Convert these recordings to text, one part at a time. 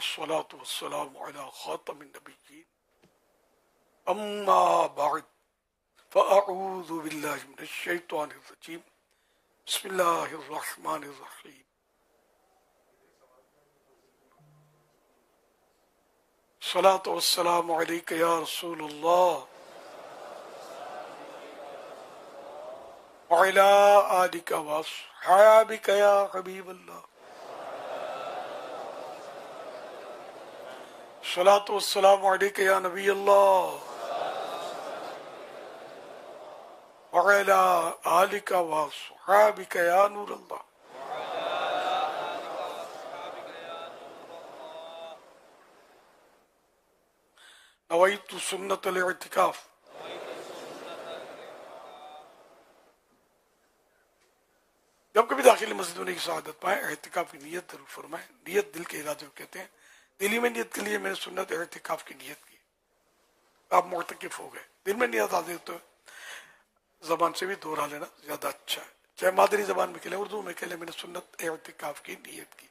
والصلاة والسلام على خاتم النبيين أما بعد فأعوذ بالله من الشيطان الرجيم بسم الله الرحمن الرحيم الصلاة والسلام عليك يا رسول الله وعلى آلك وأصحابك يا حبيب الله الصلاة والسلام عليك يا نبي الله وعلى آلك وأصحابك يا نور الله نويت سنة الاعتكاف جب کبھی داخل مسجد ہونے کی سعادت پائیں اعتکاف کی نیت ضرور فرمائیں. نیت دل کے ارادے کو کہتے ہیں. دلی میں نیت کے لیے میں نے سنت اعتکاف کی نیت کی, آپ معتکف ہو گئے. دل میں نیت آدھے تو زبان سے بھی دہرا لینا زیادہ اچھا ہے, چاہے مادری زبان میں کہلیں اردو میں کہلیں میں نے سنت اعتکاف کی نیت کی.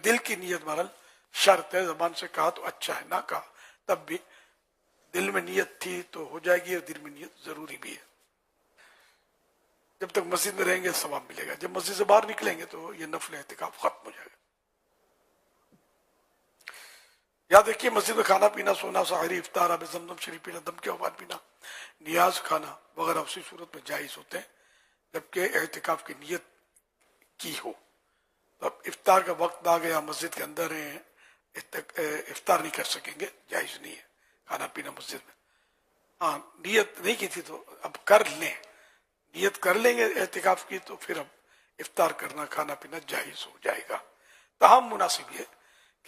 دل کی نیت بہرحال شرط ہے, زبان سے کہا تو اچھا ہے, نہ کہا تب بھی دل میں نیت تھی تو ہو جائے گی, اور دل میں نیت ضروری بھی ہے. جب تک مسجد میں رہیں گے ثواب ملے گا, جب مسجد سے باہر نکلیں گے تو یہ نفل اعتکاف ختم ہو جائے گا. یاد رکھیے مسجد میں کھانا پینا, سونا, سحری, افطار, آب زمزم شریف پینا, دم کے بعد پینا, نیاز کھانا وغیرہ اسی صورت میں جائز ہوتے ہیں جبکہ اعتکاف کی نیت کی ہو. اب افطار کا وقت آ گیا, مسجد کے اندر ہیں, افطار نہیں کر سکیں گے, جائز نہیں ہے کھانا پینا مسجد میں. ہاں نیت نہیں کی تھی تو اب کر لیں, نیت کر لیں گے اعتکاف کی تو پھر اب افطار کرنا کھانا پینا جائز ہو جائے گا. تاہم مناسب یہ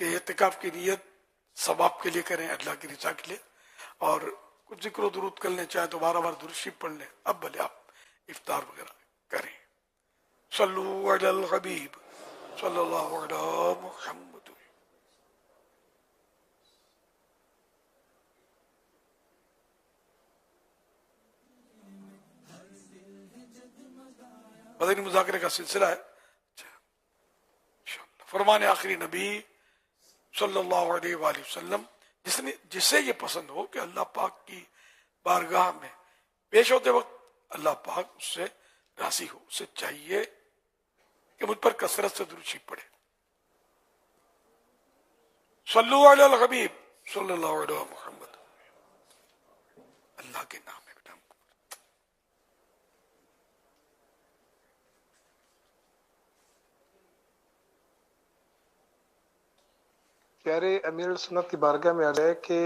کہ اعتکاف کی نیت ثواب کے لیے کریں, اللہ کی رضا کے لیے, اور کچھ ذکر و درود کر لیں, چاہے تو بار بار درود شریف پڑھ لیں. اب بھلے آپ افطار وغیرہ کریں. صلو علی الحبیب صلی اللہ علی محمد. مدنی مذاکرے کا سلسلہ ہے. فرمان آخری نبی صلی اللہ علیہ وآلہ وسلم, جسے یہ پسند ہو کہ اللہ پاک کی بارگاہ میں پیش ہوتے وقت اللہ پاک اس سے راضی ہو, اسے چاہیے کہ مجھ پر کثرت سے درود شریف پڑھے. صلو علی الحبیب صلی اللہ علیہ محمد. اللہ کے نام ہے بیٹا. پیارے امیر سنت کی بارگاہ میں آ جائے کہ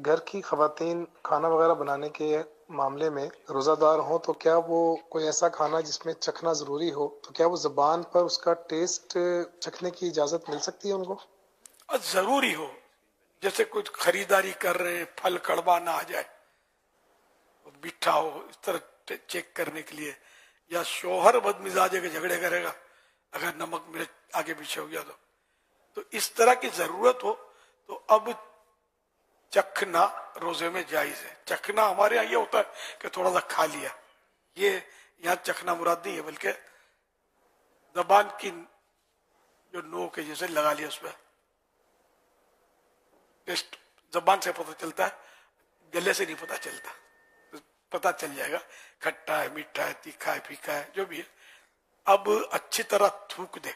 گھر کی خواتین کھانا وغیرہ بنانے کے معاملے میں روزہ دار ہوں تو کیا وہ کوئی ایسا کھانا جس میں چکھنا ضروری ہو, تو کیا وہ زبان پر اس کا ٹیسٹ چکھنے کی اجازت مل سکتی ہے ان کو؟ ضروری ہو, جیسے کچھ خریداری کر رہے ہیں, پھل کڑوا نہ آ جائے, میٹھا ہو, اس طرح چیک کرنے کے لیے. یا شوہر بد مزاج ہے کہ جھگڑے کرے گا اگر نمک مرچ آگے پیچھے ہو گیا تو اس طرح کی ضرورت ہو تو اب چکھنا روزے میں جائز ہے. چکھنا ہمارے یہاں یہ ہوتا ہے کہ تھوڑا سا کھا لیا, یہ یہاں چکھنا مراد نہیں ہے, بلکہ زبان کی جو نوک ہے جیسے لگا لیا, اس پہ ٹیسٹ زبان سے پتہ چلتا ہے, گلے سے نہیں پتہ چلتا. پتہ چل جائے گا کھٹا ہے, میٹھا ہے, تیکھا ہے, پھیکا ہے, جو بھی ہے. اب اچھی طرح تھوک دے.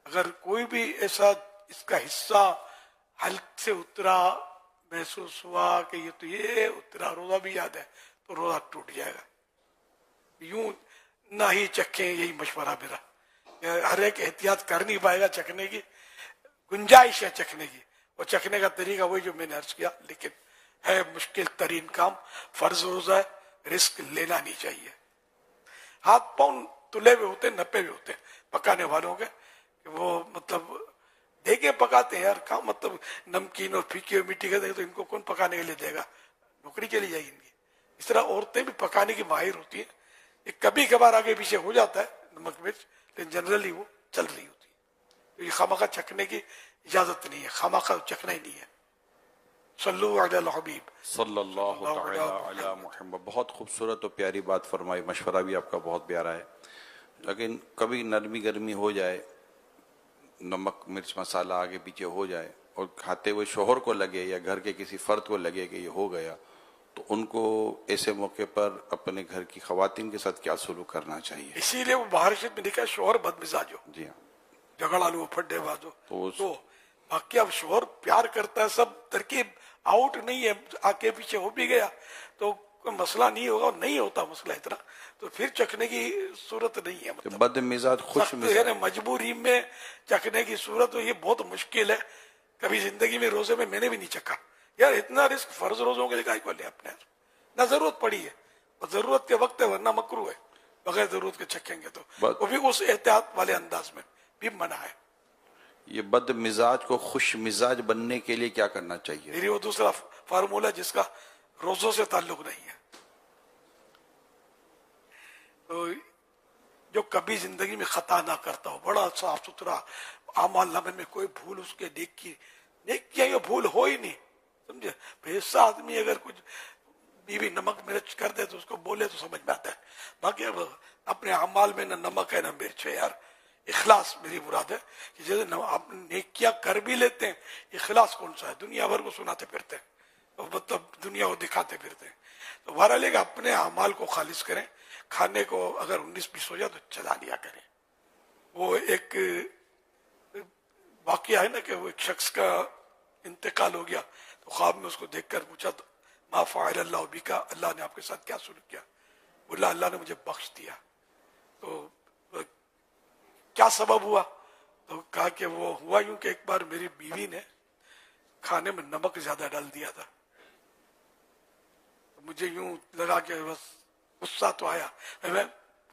اگر کوئی بھی ایسا اس کا حصہ حلق سے اترا محسوس ہوا کہ یہ اترا, روزہ بھی یاد ہے, تو روزہ ٹوٹ جائے گا. یوں نہ ہی چکھیں, یہی مشورہ میرا. ہر ایک احتیاط کر نہیں پائے گا, چکھنے کی گنجائش ہے چکھنے کی, اور چکھنے کا طریقہ وہی جو میں نے عرض کیا, لیکن ہے مشکل ترین کام. فرض روزہ ہے, رسک لینا نہیں چاہیے. ہاتھ پاؤں تلے ہوئے ہوتے ہیں, نپے ہوئے ہوتے ہیں پکانے والوں کے, کہ وہ مطلب دیکھے پکاتے ہیں یار, کہاں مطلب نمکین اور پھیکی اور میٹھی کا دے تو ان کو کون پکانے کے لیے دے گا, نوکری چلی جائے گی ان کی. اس طرح عورتیں بھی پکانے کی ماہر ہوتی ہیں. یہ کبھی کبھار آگے پیچھے ہو جاتا ہے نمک مرچ, لیکن جنرلی وہ چل رہی ہوتی ہے. یہ خامخواہ چکھنے کی اجازت نہیں ہے, خامخواہ چکھنا ہی نہیں ہے. صلو علی الحبیب صلی اللہ تعالی علی محمد. بہت خوبصورت اور پیاری بات فرمائی, مشورہ بھی آپ کا بہت پیارا ہے. لیکن کبھی نرمی گرمی ہو جائے, نمک مرچ مسالہ آگے پیچھے ہو جائے, اور کھاتے ہوئے شوہر کو لگے یا گھر کے کسی فرد کو لگے کہ یہ ہو گیا، تو ان کو ایسے موقع پر اپنے گھر کی خواتین کے ساتھ کیا سلوک کرنا چاہیے؟ اسی لیے وہ باہر شریف میں لکھا ہے شوہر بد مزاج ہو، جی ہاں، جھگڑا لو، پھڈے باز ہو. تو تو باقی اب شوہر پیار کرتا ہے، سب ترکیب آؤٹ نہیں ہے، آگے پیچھے ہو بھی گیا تو کوئی مسئلہ نہیں ہوگا، اور نہیں ہوتا مسئلہ اتنا، تو پھر چکھنے کی صورت نہیں ہے. مطلب بد مزاج خوش سخت مزاج، ہے، مجبوری میں چکھنے کی صورت، یہ بہت مشکل ہے. کبھی زندگی میں روزے میں نے بھی نہیں چکھا یار، اتنا رسک فرض روزوں کے لئے کو لیں اپنے نہ ضرورت پڑی ہے، اور ضرورت کے وقت ہے، ورنہ مکروہ ہے بغیر ضرورت کے چکھیں گے تو، وہ بھی اس احتیاط والے انداز میں بھی منع ہے. یہ بد مزاج کو خوش مزاج بننے کے لیے کیا کرنا چاہیے؟ میری وہ دوسرا فارمولہ جس کا روزوں سے تعلق نہیں ہے. تو جو کبھی زندگی میں خطا نہ کرتا ہو، بڑا صاف ستھرا اعمال نامے میں کوئی بھول اس کے نیکیاں یہ بھول ہو ہی نہیں، سمجھے. ایسا آدمی اگر کچھ بیوی نمک مرچ کر دے تو اس کو بولے تو سمجھ میں آتا ہے. باقی اب اپنے اعمال میں نہ نمک ہے نہ مرچ ہے. یار اخلاص میری مراد ہے کہ جیسے آپ نیکیاں کر بھی لیتے ہیں، اخلاص کون سا ہے؟ دنیا بھر کو سناتے پھرتے ہیں، مطلب دنیا کو دکھاتے پھرتے ہیں. تو بہرحال کہ اپنے اعمال کو خالص کریں. کھانے کو اگر 19-20 ہو جائے تو چلا لیا کریں. وہ ایک واقعہ ہے نا کہ وہ ایک شخص کا انتقال ہو گیا تو خواب میں اس کو دیکھ کر پوچھا تو ما فعل اللہ بکا، اللہ نے آپ کے ساتھ کیا سلوک کیا؟ بولا اللہ نے مجھے بخش دیا. تو کیا سبب ہوا؟ تو کہا کہ وہ ہوا یوں کہ ایک بار میری بیوی نے کھانے میں نمک زیادہ ڈال دیا تھا. مجھے یوں لگا کہ بس غصہ تو آیا، میں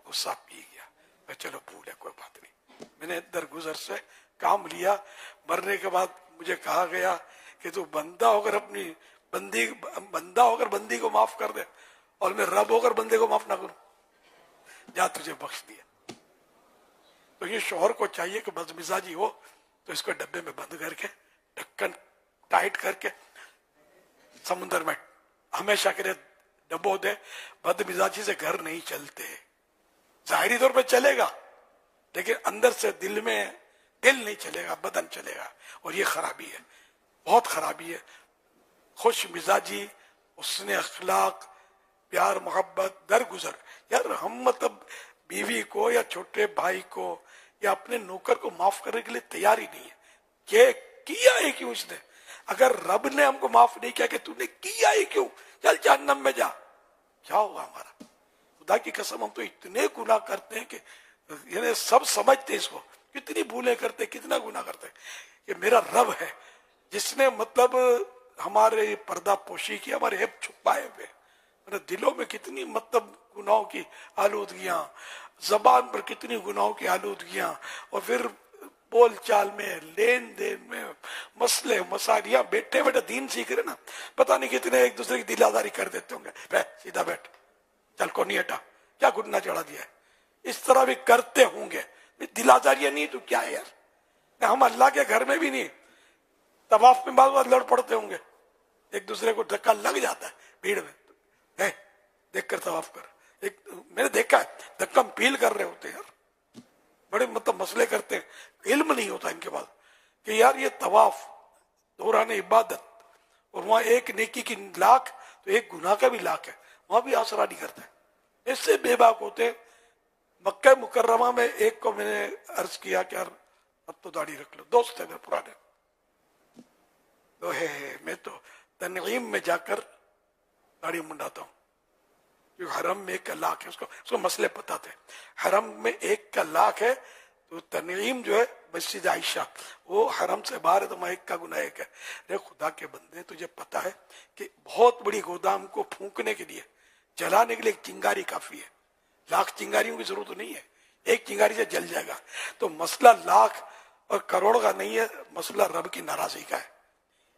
غصہ پی گیا. میں چلو بھول ہے، کوئی بات نہیں. میں نے درگزر سے کام لیا. مرنے کے بعد مجھے کہا گیا کہ تو بندہ ہو کر اپنی بندی کو معاف کر دے، اور میں رب ہو کر بندے کو معاف نہ کروں. جا تجھے بخش دیا. تو یہ شوہر کو چاہیے کہ بد مزاجی ہو تو اس کو ڈبے میں بند کر کے ڈھکن ٹائٹ کر کے سمندر میں ہمیشہ کے لیے ڈبو دے. بد مزاجی سے گھر نہیں چلتے، ظاہری طور پہ چلے گا لیکن اندر سے دل نہیں چلے گا، بدن چلے گا، اور یہ خرابی ہے، بہت خرابی ہے. خوش مزاجی، حسن اخلاق، پیار محبت درگزر. یار ہم مطلب بیوی کو یا چھوٹے بھائی کو یا اپنے نوکر کو معاف کرنے کے لیے تیار ہی نہیں ہے. کہ کیا ہے کیوں اس نے؟ اگر رب نے ہم کو معاف نہیں کیا کہ تو نے کیا ہی کیوں، چل جہنم میں جا، کیا ہوگا ہمارا؟ خدا کی قسم ہم تو اتنے گناہ کرتے ہیں کہ یعنی سب سمجھتے اس کو، کتنی بھولیں کرتے، کتنا گناہ کرتے. کہ میرا رب ہے جس نے مطلب ہمارے پردہ پوشی کی، ہمارے عیب چھپائے ہوئے. دلوں میں کتنی مطلب گناہوں کی آلودگیاں، زبان پر کتنی گناہوں کی آلودگیاں، اور پھر بول چال میں، لین دین میں، مسئلے مسائل. یہاں بیٹھے بیٹھے دین سیکھ رہے نا، پتہ نہیں کتنے ایک دوسرے کی دل آزاری کر دیتے ہوں گے. بیٹھ سیدھا بیٹھ، چل کو نہیں ہٹا، کیا گھٹنا چڑھا دیا ہے. اس طرح بھی کرتے ہوں گے. دل آزاریاں نہیں تو کیا ہے یار. ہم اللہ کے گھر میں بھی نہیں، طواف میں بعض لڑ پڑتے ہوں گے، ایک دوسرے کو دھکا لگ جاتا ہے بھیڑ میں. دیکھ کر طواف کر. میں نے دیکھا ہے دھکم پیل کر رہے ہوتے ہیں یار، بڑے مطلب مسئلے کرتے ہیں، علم نہیں ہوتا ان کے پاس کہ یار یہ طواف دوران عبادت، اور وہاں ایک نیکی کی لاکھ تو ایک گناہ کا بھی لاکھ ہے، وہاں بھی آسرا نہیں کرتے. اس سے بے باک ہوتے ہیں. مکہ مکرمہ میں ایک کو میں نے عرض کیا کہ یار اب تو داڑھی رکھ لو، دوست ہے میرے پرانے، تو میں تو تنعیم میں جا کر داڑھی منڈاتا ہوں. حرم میں 1 لاکھ ہے، اس کو مسئلے پتا تھے. حرم میں 1 لاکھ ہے، تو تنعیم جو ہے مسجد عائشہ وہ حرم سے باہر ہے، تو میں 1 کا گناہ 1 ہے. ارے خدا کے بندے، تجھے پتا ہے کہ بہت بڑی گودام کو پھونکنے کے لیے، جلانے کے لیے 1 چنگاری کافی ہے. لاکھ چنگاریوں کی ضرورت نہیں ہے، 1 چنگاری سے جل جائے گا. تو مسئلہ لاکھ اور کروڑ کا نہیں ہے، مسئلہ رب کی ناراضگی کا ہے.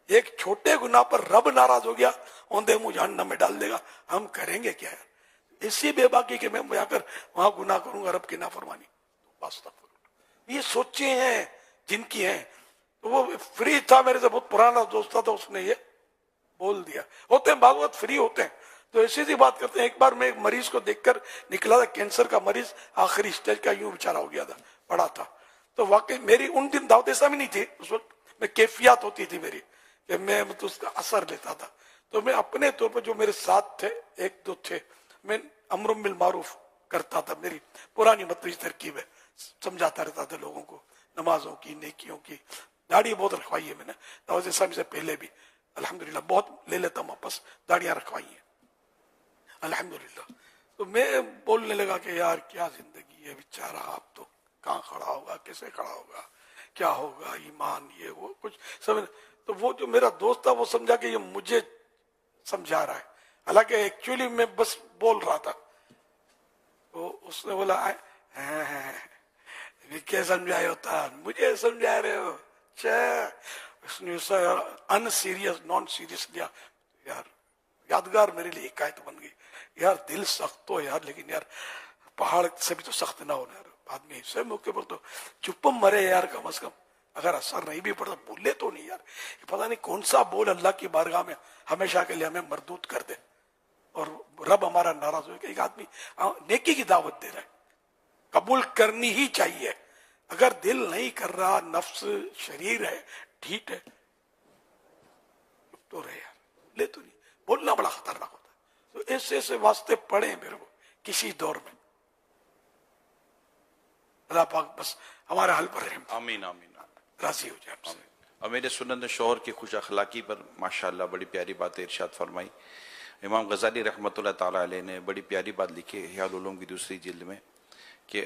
ایک چھوٹے گناہ پر رب ناراض ہو گیا، اوندے منہ جہنم میں ڈال دے گا. ہم کریں گے کیا ہے؟ اسی بے باکی کہ میں جا کر وہاں گناہ کروں گا رب کی نافرمانی. یہ سوچیں ہیں جن کی ہیں. تو وہ فری تھا میرے سے، بہت پرانا دوست تھا، تو اس نے یہ بول دیا. ہوتے ہیں بعض وقت فری ہوتے ہیں تو ایسی سی بات کرتے ہیں. ایک بار میں ایک مریض کو دیکھ کر نکلا تھا، کینسر کا مریض، آخری اسٹیج کا، یوں بیچارہ ہو گیا تھا، پڑا تھا. تو واقعی میری ان دن دعوت اسلامی نہیں تھی اس وقت، میں کیفیات ہوتی تھی میری کہ میں مطلب اس کا اثر لیتا تھا. تو میں اپنے طور پر جو میرے ساتھ تھے ایک دو تھے, میں امر بالمعروف کرتا تھا, میری پرانی مطلب ترکیب ہے, سمجھاتا رہتا تھا لوگوں کو نمازوں کی, نیکیوں کی. داڑھی بہت رکھوائی ہے میں نے دعوت اسلامی سے پہلے بھی, الحمدللہ بہت لے لیتا ہوں واپس, داڑیاں رکھوائی ہیں الحمدللہ. تو میں بولنے لگا کہ یار کیا زندگی ہے بیچارہ, آپ تو کہاں کھڑا ہوگا, کیسے کھڑا ہوگا, کیا ہوگا, ایمان یہ وہ کچھ سمجھ. تو وہ جو میرا دوست تھا وہ سمجھا کہ یہ مجھے سمجھا رہا ہے, حالانکہ ایکچولی میں بس بول رہا تھا. تو اس نے بولا کیا سمجھائے ہوتا, مجھے سمجھا رہے ہو. اس نے ان سیریس نان سیریس لیا. یار یادگار میرے لیے حکایت بن گئی. یار دل سخت ہو یار, لیکن یار پہاڑ سے بھی تو سخت نہ ہونا یار. آدمی ایسے موقع پر تو چپ مرے یار, کم از کم اگر اثر نہیں بھی پڑتا بولے تو نہیں یار. پتہ نہیں کون سا بول اللہ کی بارگاہ میں ہمیشہ کے لیے ہمیں مردود کر دے اور رب ہمارا ناراض ہو. کہ ایک آدمی نیکی کی دعوت دے رہا ہے, قبول کرنی ہی چاہیے. اگر دل نہیں کر رہا, نفس شریر ہے, ڈھیٹ ہے, تو رہے یار, لے تو نہیں. بولنا بڑا خطرناک ہوتا ہے. تو ایسے ایسے واسطے پڑے میرے کو کسی دور میں. اللہ پاک بس ہمارے حل پر رحم, آمین آمین. راضی ہو جائے ہم سے. اور میرے سنت شوہر کی خوش اخلاقی پر ماشاءاللہ بڑی پیاری باتیں ارشاد فرمائی. امام غزالی رحمۃ اللہ تعالیٰ علیہ نے بڑی پیاری بات لکھی ہے احیاء العلوم کی دوسری جلد میں کہ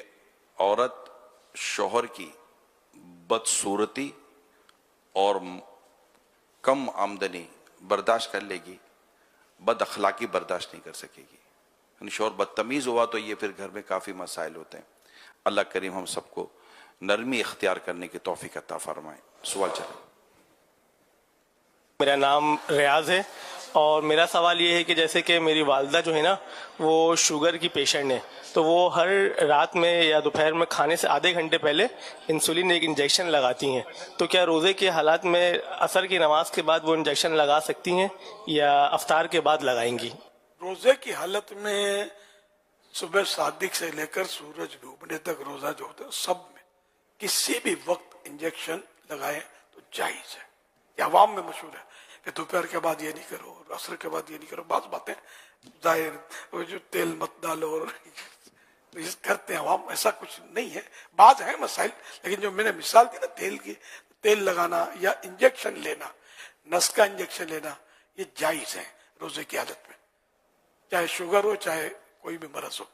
عورت شوہر کی بدصورتی اور کم آمدنی برداشت کر لے گی, بد اخلاقی برداشت نہیں کر سکے گی. یعنی شوہر بدتمیز ہوا تو یہ پھر گھر میں کافی مسائل ہوتے ہیں. اللہ کریم ہم سب کو نرمی اختیار کرنے کی توفیق عطا فرمائے. سوال چلے. میرا نام ریاض ہے اور میرا سوال یہ ہے کہ جیسے کہ میری والدہ جو ہے نا وہ شوگر کی پیشنٹ ہے, تو وہ ہر رات میں یا دوپہر میں کھانے سے آدھے گھنٹے پہلے انسولین ایک انجیکشن لگاتی ہیں. تو کیا روزے کے حالات میں عصر کی نماز کے بعد وہ انجیکشن لگا سکتی ہیں یا افطار کے بعد لگائیں گی؟ روزے کی حالت میں صبح صادق سے لے کر سورج ڈوبنے تک روزہ جو ہوتا ہے سب میں کسی بھی وقت انجیکشن لگائیں تو جائز ہے. یہ عوام میں مشہور ہے کہ دوپہر کے بعد یہ نہیں کرو اور عصر کے بعد یہ نہیں کرو. بعض باتیں ظاہر وہ جو تیل مت ڈالو اور کرتے ہیں عوام, ایسا کچھ نہیں ہے. بعض ہیں مسائل, لیکن جو میں نے مثال دی نا تیل کی, تیل لگانا یا انجیکشن لینا, نس کا انجیکشن لینا, یہ جائز ہے روزے کی حالت میں. چاہے شوگر ہو چاہے کوئی بھی مرض ہو,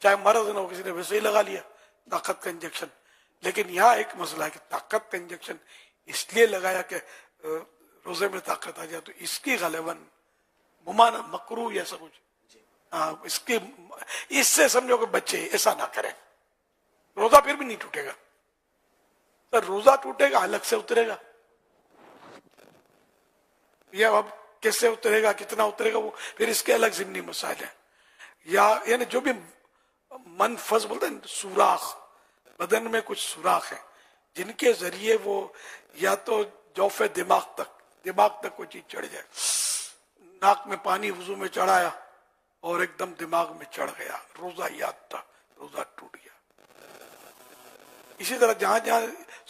چاہے مرض نہ ہو, کسی نے ویسے ہی لگا لیا طاقت کا انجیکشن. لیکن یہاں ایک مسئلہ ہے کہ طاقت کا انجیکشن اس لیے لگایا کہ روزے میں طاقت آ جائے, تو اس کی غالباً ممانع مکروہ ایسا کچھ, اس سے سمجھو کہ بچے ایسا نہ کریں. روزہ پھر بھی نہیں ٹوٹے گا. سر روزہ ٹوٹے گا الگ سے اترے گا, یا اب کیسے اترے گا, کتنا اترے گا, وہ پھر اس کے الگ ضمنی مسائل ہیں. یا یعنی جو بھی منفذ بولتے ہیں سوراخ, بدن میں کچھ سوراخ ہیں جن کے ذریعے وہ یا تو جوف دماغ تک کوئی چیز چڑھ جائے. ناک میں پانی وضو میں چڑھایا اور ایک دم دماغ میں چڑھ گیا, روزہ یاد تھا, روزہ ٹوٹ گیا. اسی طرح جہاں جہاں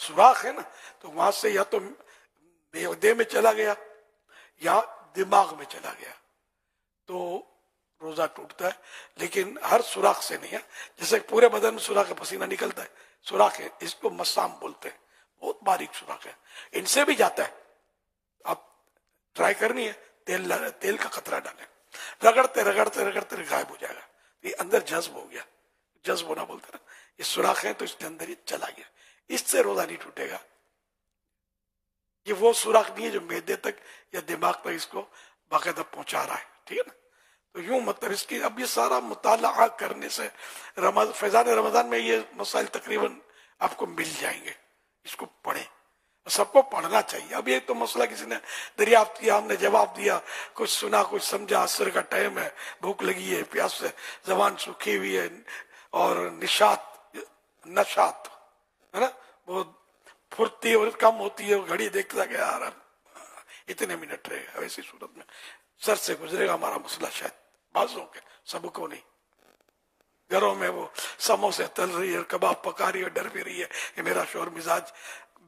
سوراخ ہے نا تو وہاں سے یا تو معدے میں چلا گیا یا دماغ میں چلا گیا تو روزہ ٹوٹتا ہے. لیکن ہر سوراخ سے نہیں ہے. جیسے پورے بدن میں سوراخ پسینہ نکلتا ہے, سوراخ ہے, اس کو مسام بولتے ہیں, بہت باریک سوراخ ہے, ان سے بھی جاتا ہے. آپ ٹرائی کرنی ہے, تیل کا قطرہ ڈالیں, رگڑتے رگڑتے رگڑتے غائب ہو جائے گا. یہ اندر جذب ہو گیا, جذب ہونا بولتے ہیں نا, یہ سوراخ ہے تو اس کے اندر یہ چلا گیا, اس سے روزہ نہیں ٹوٹے گا. یہ وہ سوراخ نہیں ہے جو معدے تک یا دماغ تک اس کو باقاعدہ پہنچا رہا ہے. ٹھیک ہے نا. تو یوں مطلب اس کی اب یہ سارا مطالعہ کرنے سے فیضان رمضان میں یہ مسائل تقریباً آپ کو مل جائیں گے. اس کو پڑھیں, سب کو پڑھنا چاہیے. اب یہ تو مسئلہ کسی نے دریافت کیا, ہم نے جواب دیا, کچھ سنا کچھ سمجھا, عصر کا ٹائم ہے, بھوک لگی ہے, پیاس سے زبان سوکھی ہوئی ہے اور نشاط ہے نا, بہت پھرتی اور کم ہوتی ہے, گھڑی دیکھتا کہ یار اتنے منٹ رہے گا. ایسی صورت میں سر سے گزرے گا ہمارا مسئلہ, شاید بعضوں کے, سب کو نہیں. گھروں میں وہ سموسے تل رہی ہے, کباب پکا رہی ہے, ڈر بھی رہی ہے کہ میرا شوہر مزاج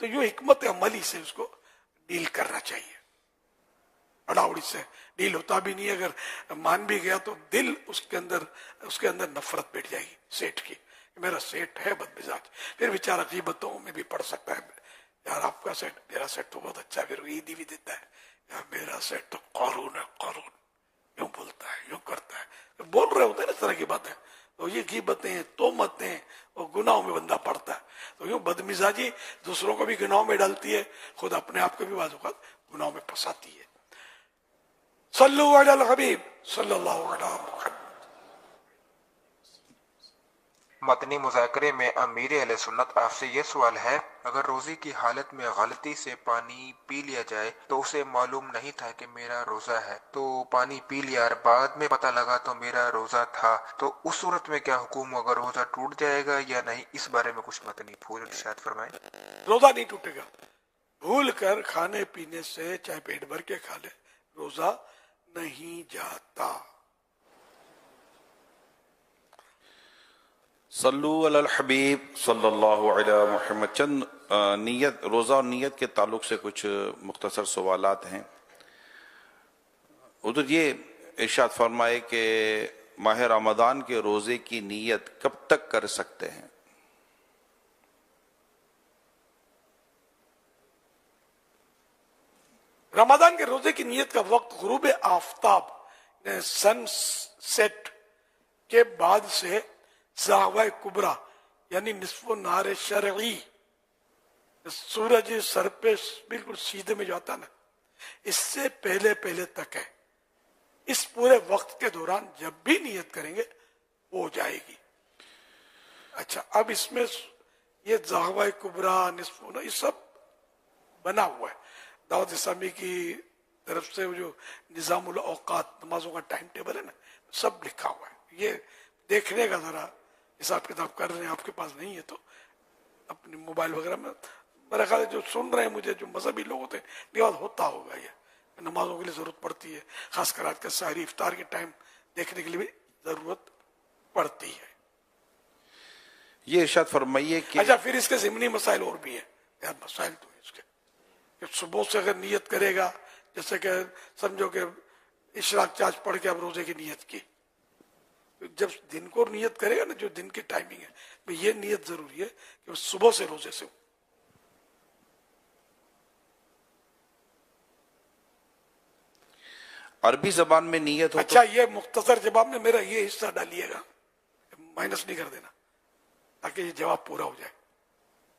تو یوں حکمت عملی سے اس کو ڈیل کرنا چاہیے. اڑاوڑی سے ڈیل ہوتا بھی نہیں. اگر مان بھی گیا تو دل اس کے اندر نفرت بیٹھ جائے گی سیٹ کی. میرا سیٹ ہے بد مزاج، پھر بیچارہ غیبتوں میں بھی پڑ سکتا ہے، یار آپ کا سیٹ، میرا سیٹ تو بہت اچھا ہے، پھر عیدی بھی دیتا ہے، یار میرا سیٹ تو قارون ہے، قارون یوں بولتا ہے، یوں کرتا ہے، بول رہے ہوتے ہیں نا اس طرح کی باتیں. تو یہ غیبتیں، تہمتیں اور گناہوں میں بندہ پڑتا ہے. تو یوں بد مزاجی دوسروں کو بھی گناہوں میں ڈالتی ہے، خود اپنے آپ کو بھی بعض اوقات گناہوں میں پھنساتی ہے. صلو علی الحبیب صلی اللہ علیہ وسلم. متنی مذاکرے میں امیر اہل سنت آپ سے یہ سوال ہے، اگر روزے کی حالت میں غلطی سے پانی پی لیا جائے تو اسے معلوم نہیں تھا کہ میرا روزہ ہے، تو پانی پی لیا اور بعد میں پتہ لگا تو میرا روزہ تھا، تو اس صورت میں کیا حکم ہوگا؟ روزہ ٹوٹ جائے گا یا نہیں؟ اس بارے میں کچھ متنی پھول ارشاد فرمائیں. روزہ نہیں ٹوٹے گا. بھول کر کھانے پینے سے چاہے پیٹ بھر کے کھا لے، روزہ نہیں جاتا. صلو علی الحبیب صلی اللہ علیہ محمد. چند نیت، روزہ اور نیت کے تعلق سے کچھ مختصر سوالات ہیں. حضور یہ ارشاد فرمائے کہ ماہ رمضان کے روزے کی نیت کب تک کر سکتے ہیں؟ رمضان کے روزے کی نیت کا وقت غروب آفتاب سن سیٹ کے بعد سے زاویہ کبریٰ یعنی نصف النہار شرعی، سورج سر پہ بالکل سیدھے میں جو آتا نا، اس سے پہلے پہلے تک ہے. اس پورے وقت کے دوران جب بھی نیت کریں گے ہو جائے گی. اچھا، اب اس میں یہ زاویہ کبریٰ، نصف النہار، یہ سب بنا ہوا ہے. دعوت اسلامی کی طرف سے جو نظام الاوقات، نمازوں کا ٹائم ٹیبل ہے نا، سب لکھا ہوا ہے. یہ دیکھنے کا ذرا حساب کتاب کر رہے ہیں. آپ کے پاس نہیں ہے تو اپنے موبائل وغیرہ میں، میرا خیال ہے جو سن رہے ہیں مجھے، جو مذہبی لوگ ہوتے ہیں، نماز ہوتا ہوگا. یہ نمازوں کے لیے ضرورت پڑتی ہے، خاص کر آج کا سحری افطار کے ٹائم دیکھنے کے لیے بھی ضرورت پڑتی ہے. یہ ارشاد فرمائیے کہ اچھا، پھر اس کے ضمنی مسائل اور بھی ہیں. یار مسائل تو ہیں اس کے کہ صبح سے اگر نیت کرے گا، جیسے کہ سمجھو کہ اشراق چاش پڑھ کے اب روزے کی نیت کی، جب دن کو نیت کرے گا نا، جو دن کی ٹائمنگ ہے، یہ نیت ضروری ہے کہ وہ صبح سے روزے سے ہو. عربی زبان میں نیت ہو. اچھا، یہ مختصر جواب میں میرا یہ حصہ ڈالیے گا، مائنس نہیں کر دینا، تاکہ یہ جواب پورا ہو جائے.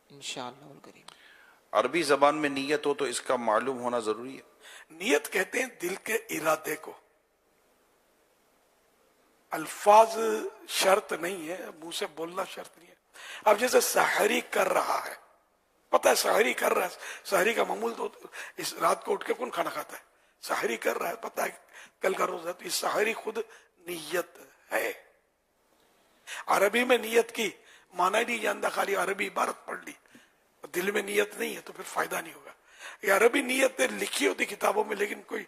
انشاءاللہ الکریم. عربی زبان میں نیت ہو تو اس کا معلوم ہونا ضروری ہے. نیت کہتے ہیں دل کے ارادے کو. الفاظ شرط نہیں ہے، منہ سے بولنا شرط نہیں ہے. اب جیسے سحری کر رہا ہے، پتہ ہے سحری کر رہا ہے، سحری کا معمول تو اس رات کو اٹھ کے کون کھانا کھاتا ہے؟ سحری کر رہا ہے، پتہ ہے کل کا روزہ ہے، تو یہ سحری خود نیت ہے. عربی میں نیت کی معنی نہیں جانتا، خالی عربی عبارت پڑھ لی، دل میں نیت نہیں ہے تو پھر فائدہ نہیں ہوگا. یہ عربی نیت لکھی ہوتی کتابوں میں، لیکن کوئی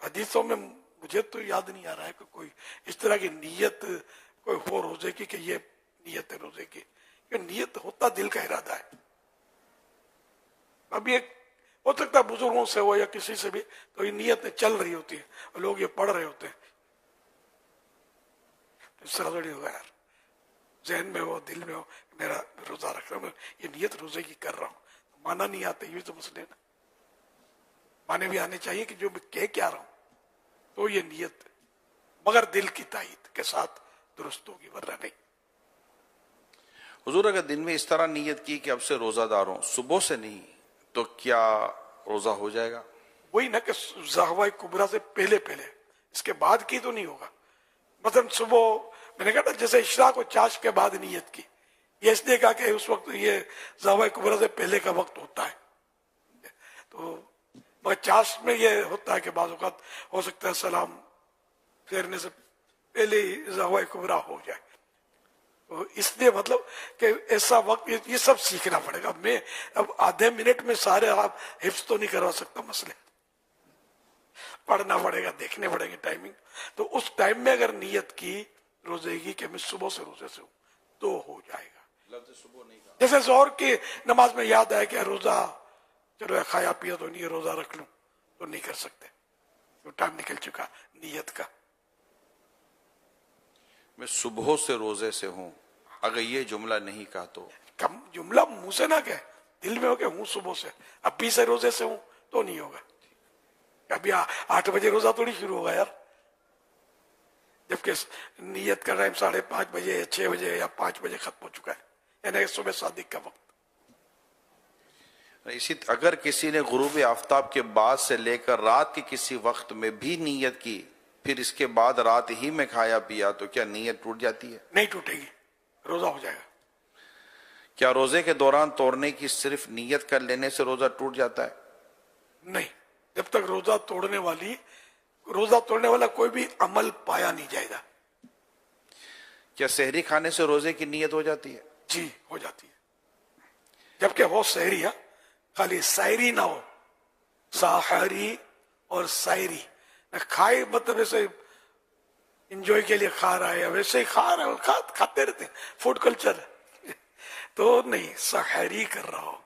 حدیثوں میں مجھے تو یاد نہیں آ رہا ہے کہ کوئی اس طرح کی نیت کوئی ہو روزے کی کہ یہ نیت ہے روزے کی. یہ نیت ہوتا دل کا ارادہ ہے. اب یہ ہو سکتا ہے بزرگوں سے ہو یا کسی سے بھی، تو یہ نیت چل رہی ہوتی ہے اور لوگ یہ پڑھ رہے ہوتے ہیں، اس طرح تھوڑی ہوگا یار، ذہن میں ہو، دل میں ہو، میرا روزہ رکھ رہا ہوں، یہ نیت روزے کی کر رہا ہوں. مانا نہیں آتے، یہ تو مسئلے نا. مانے بھی آنے چاہیے کہ جو میں کہہ کیا رہا ہوں تو یہ نیت، مگر دل کی تائید کے ساتھ درست ہوگی، ورنہ نہیں. حضور اگر دن میں اس طرح نیت کی کہ اب سے روزہ دار ہوں، صبح سے نہیں، تو کیا روزہ ہو جائے گا؟ وہی نا کہ زاویہ کبریٰ سے پہلے پہلے، اس کے بعد کی تو نہیں ہوگا. مثلا صبح میں نے کہا تھا جیسے اشراق و چاش کے بعد نیت کی، یہ اس لیے کہا کہ اس وقت یہ زاویہ کبریٰ سے پہلے کا وقت ہوتا ہے. تو مگر چاش میں یہ ہوتا ہے کہ بعض اوقات ہو سکتا ہے سلام پھیرنے سے پہلے ہی زاویہ کبریٰ ہو جائے. تو اس لیے مطلب کہ ایسا وقت، یہ سب سیکھنا پڑے گا. میں اب آدھے منٹ میں سارے آپ حفظ تو نہیں کروا سکتا، مسئلے پڑھنا پڑے گا، دیکھنے پڑیں گے ٹائمنگ. تو اس ٹائم میں اگر نیت کی روزے کی کہ میں صبح سے روزے سے ہوں تو ہو جائے گا. جیسے ظہر کی نماز میں یاد آیا کہ روزہ چلو کھایا پیا تو نہیں روزہ رکھ لوں تو نہیں کر سکتے، تو ٹائم نکل چکا نیت کا. میں صبح سے روزے سے ہوں، اگر یہ جملہ نہیں کہا تو کم جملہ منہ سے نہ کہے، دل میں ہو کہ ہوں صبح سے، ابھی سے روزے سے ہوں تو نہیں ہوگا. ابھی 8 بجے روزہ تھوڑی شروع ہوگا یار، جبکہ نیت کا ٹائم 5:30 بجے یا 6 بجے یا 5 بجے ختم ہو چکا ہے، یعنی صبح صادق کا وقت. اسی اگر کسی نے غروب آفتاب کے بعد سے لے کر رات کے کسی وقت میں بھی نیت کی، پھر اس کے بعد رات ہی میں کھایا پیا، تو کیا نیت ٹوٹ جاتی ہے؟ نہیں ٹوٹے گی، روزہ ہو جائے گا. کیا روزے کے دوران توڑنے کی صرف نیت کر لینے سے روزہ ٹوٹ جاتا ہے؟ نہیں، جب تک روزہ توڑنے والا کوئی بھی عمل پایا نہیں جائے گا. کیا سحری کھانے سے روزے کی نیت ہو جاتی ہے؟ جی ہو جاتی ہے، جبکہ ہو سحری، خالی سائری نہ ہو، ساحری اور سائری کھائے، مطلب ایسے انجوائے کے لیے کھا رہا ہے، ویسے ہی کھا رہا ہے، کھاتے رہتے ہیں، فوڈ کلچر تو نہیں، سحری کر رہا ہو.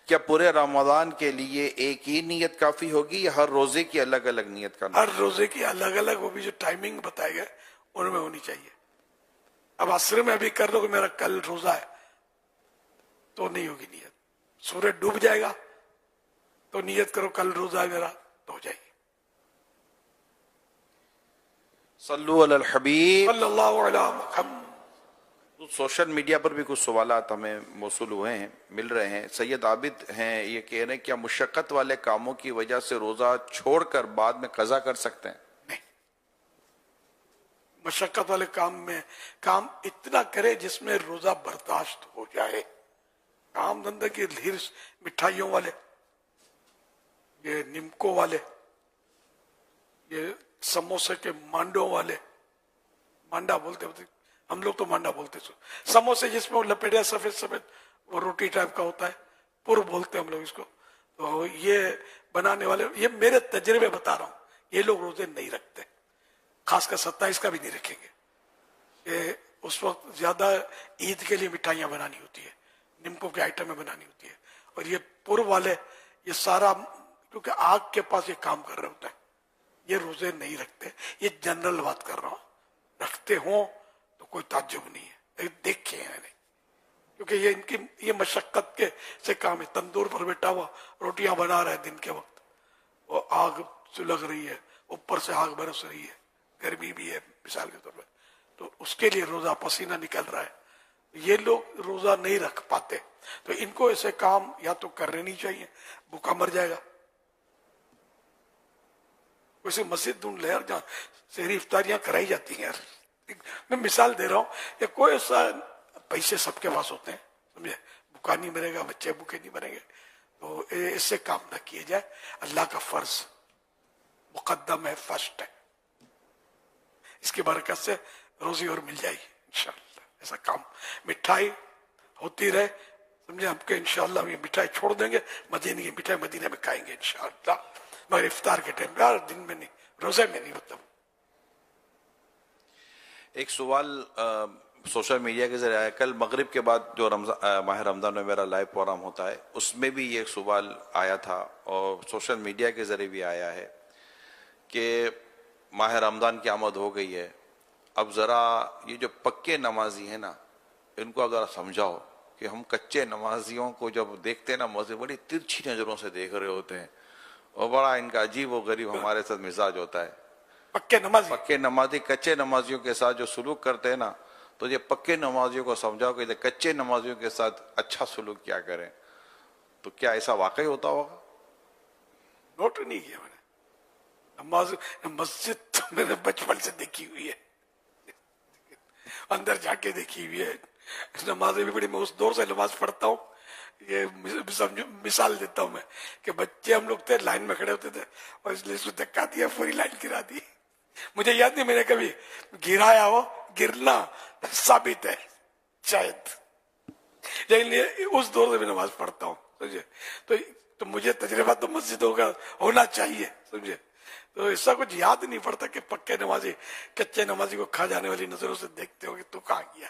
کیا پورے رمضان کے لیے ایک ہی نیت کافی ہوگی یا ہر روزے کی الگ الگ نیت کرنا؟ ہر روزے کی الگ الگ، وہ بھی جو ٹائمنگ بتائے گئے ان میں ہونی چاہیے. اب عصر میں ابھی کر لو کہ میرا کل روزہ ہے تو نہیں ہوگی نیت. سورج ڈوب جائے گا تو نیت کرو کل روزہ ہے میرا تو ہو جائے گی. صلو علی الحبیب. صلی اللہ علیہ محمد. سوشل میڈیا پر بھی کچھ سوالات ہمیں موصول ہوئے ہیں، مل رہے ہیں. سید عابد ہیں، یہ کہہ رہے ہیں کیا مشقت والے کاموں کی وجہ سے روزہ چھوڑ کر بعد میں قضا کر سکتے ہیں؟ نہیں، مشقت والے کام اتنا کرے جس میں روزہ برداشت ہو جائے. کام دھندے کی ہرس، مٹھائیوں والے، یہ نمکو والے، یہ سموسے کے مانڈوں والے، مانڈا بولتے ہم لوگ تو مانڈا بولتے، سموسے جس میں وہ لپیٹے سفید سفید، وہ روٹی ٹائپ کا ہوتا ہے، پور بولتے ہم لوگ اس کو. تو یہ بنانے والے، یہ میرے تجربے بتا رہا ہوں، یہ لوگ روزے نہیں رکھتے، خاص کر 27 کا بھی نہیں رکھیں گے. یہ اس وقت زیادہ عید کے لیے مٹھائیاں بنانی ہوتی ہے، نمکوں کے آئٹمیں بنانی ہوتی ہے. اور یہ پور والے یہ سارا کیونکہ آگ کے پاس یہ کام کر رہے ہوتا ہے، یہ روزے نہیں رکھتے. یہ جنرل بات کر رہا ہوں، رکھتے ہوں تو کوئی تعجب نہیں ہے، دیکھے ہیں نہیں، کیونکہ یہ ان کی یہ مشقت کے سے کام ہے. تندور پر بیٹھا ہوا روٹیاں بنا رہا ہے دن کے وقت، وہ آگ سلگ رہی ہے، اوپر سے آگ برس رہی ہے، گرمی بھی ہے مثال کے طور پر، تو اس کے لیے روزہ پسینہ نکل رہا ہے. یہ لوگ روزہ نہیں رکھ پاتے، تو ان کو ایسے کام یا تو کرنے نہیں چاہیے، بھوکا مر جائے گا. ویسے مسجد ڈھونڈ لے یار جہاں سحری افطاریاں کرائی جاتی ہیں یار. میں مثال دے رہا ہوں کہ کوئی ایسا، پیسے سب کے پاس ہوتے ہیں، سمجھے، بھوکا نہیں مرے گا، بچے بھوکے نہیں مریں گے، تو اس سے کام نہ کیے جائے. اللہ کا فرض مقدم ہے، فرسٹ ہے، اس کی برکت سے روزی اور مل جائے گی انشاءاللہ. ایسا کام مٹھائی ہوتی رہے، سمجھے، ہم کہ انشاءاللہ ہم یہ مٹھائی چھوڑ دیں گے، مدینے کی مٹھائی مدینے میں کھائیں گے انشاءاللہ، مگر افطار کے ٹائم یار دن میں نہیں، روزے میں نہیں. مطلب ایک سوال سوشل میڈیا کے ذریعے آیا، کل مغرب کے بعد جو ماہ رمضان میں میرا لائیو پروگرام ہوتا ہے، اس میں بھی یہ ایک سوال آیا تھا اور سوشل میڈیا کے ذریعے بھی آیا ہے کہ ماہ رمضان کی آمد ہو گئی ہے، اب ذرا یہ جو پکے نمازی ہیں نا، ان کو اگر سمجھاؤ کہ ہم کچے نمازیوں کو جب دیکھتے ہیں نا، مسجد بڑی ترچھی نظروں سے دیکھ رہے ہوتے ہیں، اور بڑا ان کا عجیب و غریب ہمارے ساتھ مزاج ہوتا ہے. پکے نمازی کچے نمازیوں کے ساتھ جو سلوک کرتے ہیں نا، تو یہ پکے نمازیوں کو سمجھاؤ کہ کچے نمازیوں کے ساتھ اچھا سلوک کیا کریں. تو کیا ایسا واقعی ہوتا ہوگا؟ نوٹ نہیں کیا میں نے. نماز مسجد تو میں نے بچپن سے دیکھی ہوئی ہے، اندر جا کے دیکھی ہوئی ہے. نمازیں بھی بڑی، میں اس دور سے نماز پڑھتا ہوں. یہ مثال دیتا ہوں میں کہ بچے ہم لوگ تھے، لائن میں کھڑے ہوتے تھے اور اس لیے اس کو دھکا دیا، پوری لائن گرا دی. مجھے یاد نہیں میں نے کبھی گرایا ہو، گرنا ثابت ہے شاید، لیکن اس دور سے میں نماز پڑھتا ہوں، سمجھے. تو مجھے تجربہ تو مسجد ہونا چاہیے، سمجھے. تو ایسا کچھ یاد نہیں پڑتا کہ پکے نمازی کچے نمازی کو کھا جانے والی نظروں سے دیکھتے ہو کہ تو کہاں گیا.